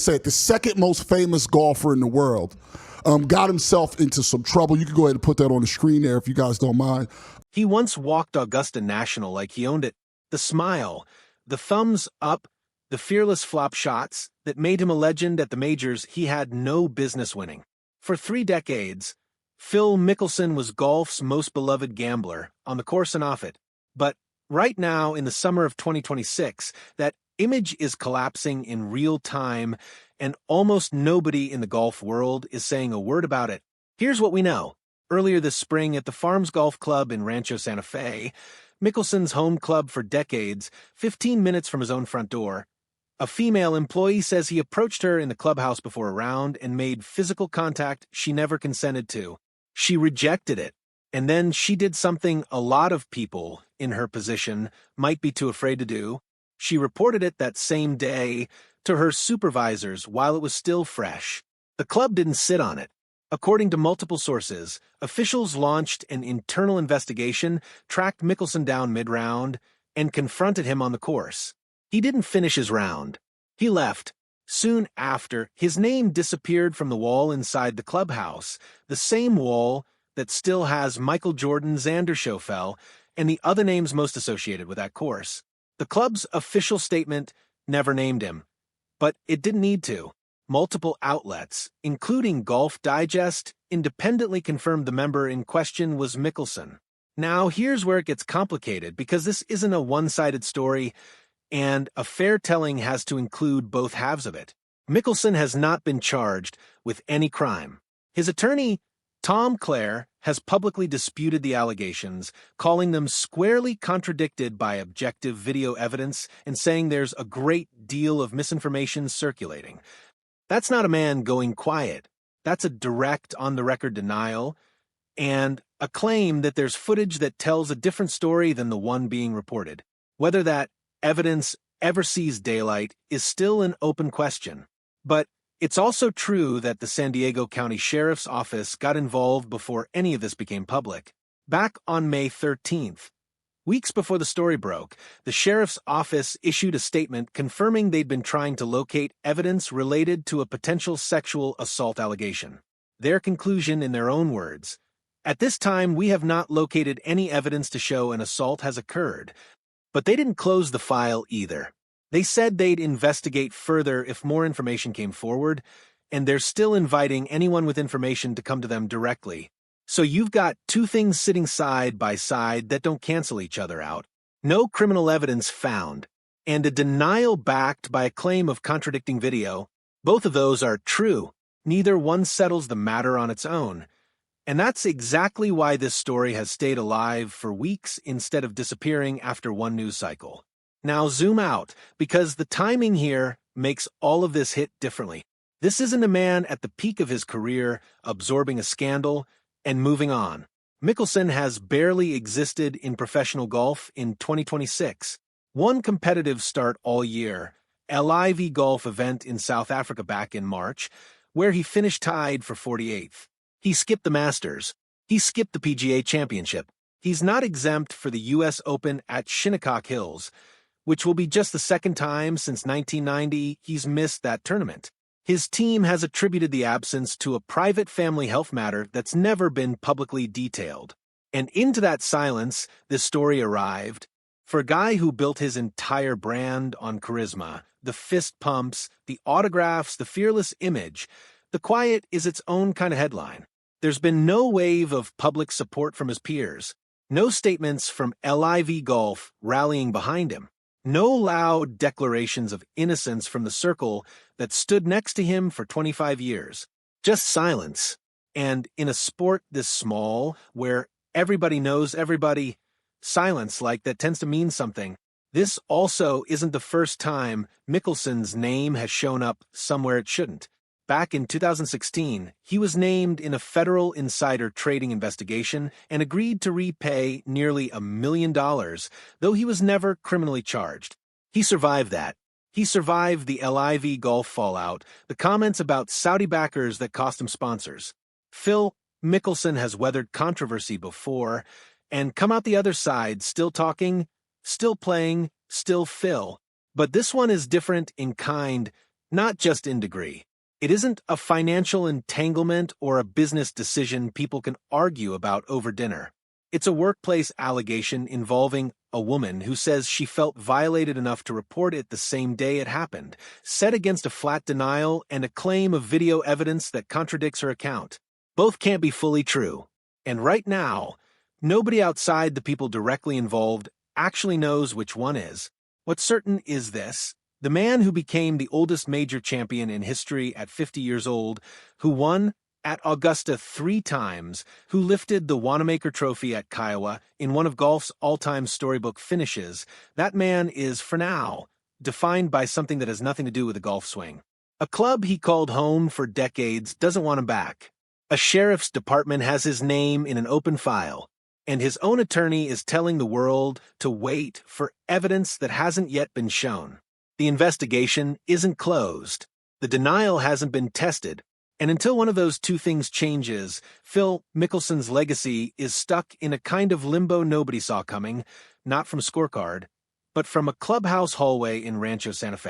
Said the second most famous golfer in the world, got himself into some trouble. You can go ahead and put that on the screen there if you guys don't mind. He once walked Augusta National like he owned it. The smile, the thumbs up, the fearless flop shots that made him a legend at the majors he had no business winning. For 3 decades, Phil Mickelson was golf's most beloved gambler, on the course and off it. But right now, in the summer of 2026, that image is collapsing in real time, and almost nobody in the golf world is saying a word about it. Here's what we know. Earlier this spring at the Farms Golf Club in Rancho Santa Fe, Mickelson's home club for decades, 15 minutes from his own front door, a female employee says he approached her in the clubhouse before a round and made physical contact she never consented to. She rejected it, and then she did something a lot of people in her position might be too afraid to do. She reported it that same day to her supervisors while it was still fresh. The club didn't sit on it. According to multiple sources, officials launched an internal investigation, tracked Mickelson down mid-round, and confronted him on the course. He didn't finish his round. He left. Soon after, his name disappeared from the wall inside the clubhouse, the same wall that still has Michael Jordan's Xanderschauffel and the other names most associated with that course. The club's official statement never named him, but it didn't need to. Multiple outlets, including Golf Digest, independently confirmed the member in question was Mickelson. Now, here's where it gets complicated, because this isn't a one-sided story, and a fair telling has to include both halves of it. Mickelson has not been charged with any crime. His attorney, Tom Clare, has publicly disputed the allegations, calling them squarely contradicted by objective video evidence and saying there's a great deal of misinformation circulating. That's not a man going quiet. That's a direct, on-the-record denial and a claim that there's footage that tells a different story than the one being reported. Whether that evidence ever sees daylight is still an open question. But it's also true that the San Diego County Sheriff's Office got involved before any of this became public. Back on May 13th, weeks before the story broke, the Sheriff's Office issued a statement confirming they'd been trying to locate evidence related to a potential sexual assault allegation. Their conclusion, in their own words, "At this time, we have not located any evidence to show an assault has occurred." But they didn't close the file either. They said they'd investigate further if more information came forward, and they're still inviting anyone with information to come to them directly. So you've got two things sitting side by side that don't cancel each other out. No criminal evidence found, and a denial backed by a claim of contradicting video. Both of those are true. Neither one settles the matter on its own. And that's exactly why this story has stayed alive for weeks instead of disappearing after one news cycle. Now zoom out, because the timing here makes all of this hit differently. This isn't a man at the peak of his career, absorbing a scandal and moving on. Mickelson has barely existed in professional golf in 2026. One competitive start all year, a LIV golf event in South Africa back in March, where he finished tied for 48th. He skipped the Masters. He skipped the PGA Championship. He's not exempt for the U.S. Open at Shinnecock Hills, which will be just the second time since 1990 he's missed that tournament. His team has attributed the absence to a private family health matter that's never been publicly detailed. And into that silence, this story arrived. For a guy who built his entire brand on charisma, the fist pumps, the autographs, the fearless image, the quiet is its own kind of headline. There's been no wave of public support from his peers, no statements from LIV Golf rallying behind him, no loud declarations of innocence from the circle that stood next to him for 25 years. Just silence. And in a sport this small, where everybody knows everybody, silence like that tends to mean something. This also isn't the first time Mickelson's name has shown up somewhere it shouldn't. Back in 2016, he was named in a federal insider trading investigation and agreed to repay nearly $1 million, though he was never criminally charged. He survived that. He survived the LIV golf fallout, the comments about Saudi backers that cost him sponsors. Phil Mickelson has weathered controversy before and come out the other side still talking, still playing, still Phil. But this one is different in kind not just in degree. It isn't a financial entanglement or a business decision people can argue about over dinner. It's a workplace allegation involving a woman who says she felt violated enough to report it the same day it happened, set against a flat denial and a claim of video evidence that contradicts her account. Both can't be fully true. And right now, nobody outside the people directly involved actually knows which one is. What's certain is this: the man who became the oldest major champion in history at 50 years old, who won at Augusta 3 times, who lifted the Wanamaker Trophy at Kiowa in one of golf's all-time storybook finishes, that man is, for now, defined by something that has nothing to do with a golf swing. A club he called home for decades doesn't want him back. A sheriff's department has his name in an open file, and his own attorney is telling the world to wait for evidence that hasn't yet been shown. The investigation isn't closed. The denial hasn't been tested. And until one of those two things changes, Phil Mickelson's legacy is stuck in a kind of limbo nobody saw coming, not from Scorecard, but from a clubhouse hallway in Rancho Santa Fe.